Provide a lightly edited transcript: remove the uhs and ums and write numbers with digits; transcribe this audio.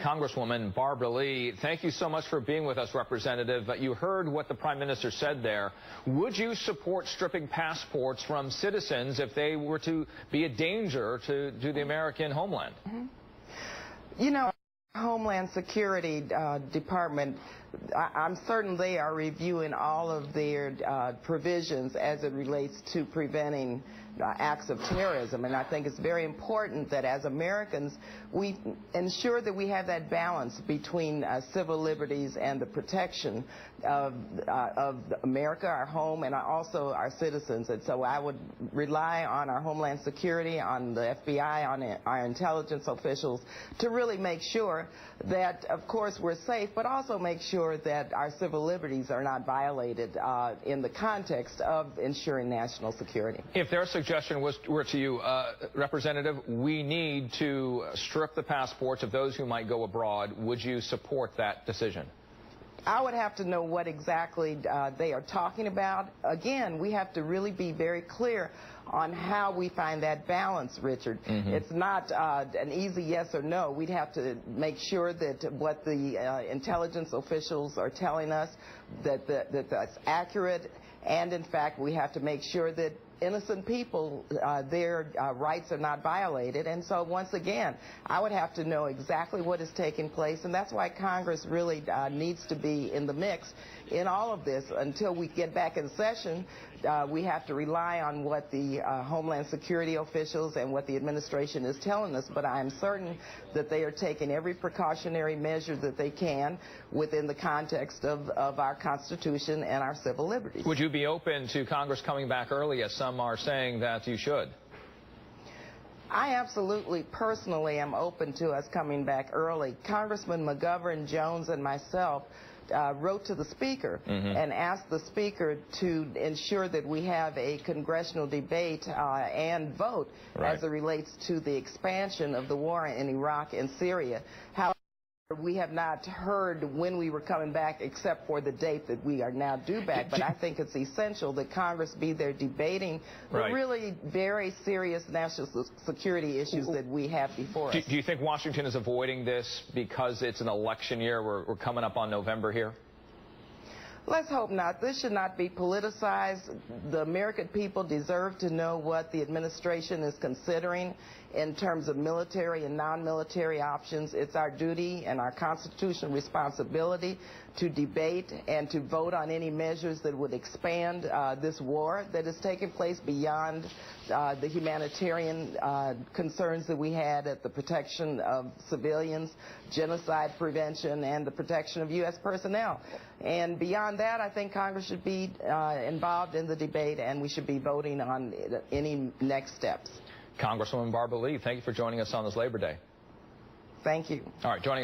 Congresswoman Barbara Lee, thank you so much for being with us, Representative. You heard what the Prime Minister said there. Would you support stripping passports from citizens if they were to be a danger to the American homeland? You know, Homeland Security Department, I'm certain they are reviewing all of their provisions as it relates to preventing acts of terrorism. And I think it's very important that as Americans, we ensure that we have that balance between civil liberties and the protection of America, our home, and also our citizens. And so I would rely on our Homeland Security, on the FBI, on our intelligence officials to really make sure that, of course, we're safe, but also make sure that our civil liberties are not violated in the context of ensuring national security. If their suggestion were to you, Representative, we need to strip the passports of those who might go abroad, would you support that decision? I would have to know what exactly they are talking about. Again, we have to really be very clear on how we find that balance, Richard. It's not an easy yes or no. We'd have to make sure that what the intelligence officials are telling us, that that's accurate, and in fact, we have to make sure that innocent people, their rights are not violated. And so once again, I would have to know exactly what is taking place, and that's why Congress really needs to be in the mix in all of this. Until we get back in session, we have to rely on what the Homeland Security officials and what the administration is telling us, but I am certain that they are taking every precautionary measure that they can within the context of our Constitution and our civil liberties. Would you be open to Congress coming back early, as some are saying that you should? I absolutely, personally, am open to us coming back early. Congressman McGovern, Jones, and myself wrote to the Speaker and asked the Speaker to ensure that we have a congressional debate and vote as it relates to the expansion of the war in Iraq and Syria. However, we have not heard when we were coming back except for the date that we are now due back. But I think it's essential that Congress be there debating the really very serious national security issues that we have before us. Do you think Washington is avoiding this because it's an election year? We're coming up on November here. Let's hope not. This should not be politicized. The American people deserve to know what the administration is considering in terms of military and non-military options. It's our duty and our constitutional responsibility to debate and to vote on any measures that would expand this war that is taking place beyond the humanitarian concerns that we had at the protection of civilians, genocide prevention, and the protection of U.S. personnel. And beyond that, I think Congress should be involved in the debate, and we should be voting on any next steps. Congresswoman Barbara Lee, thank you for joining us on this Labor Day. Thank you. All right, joining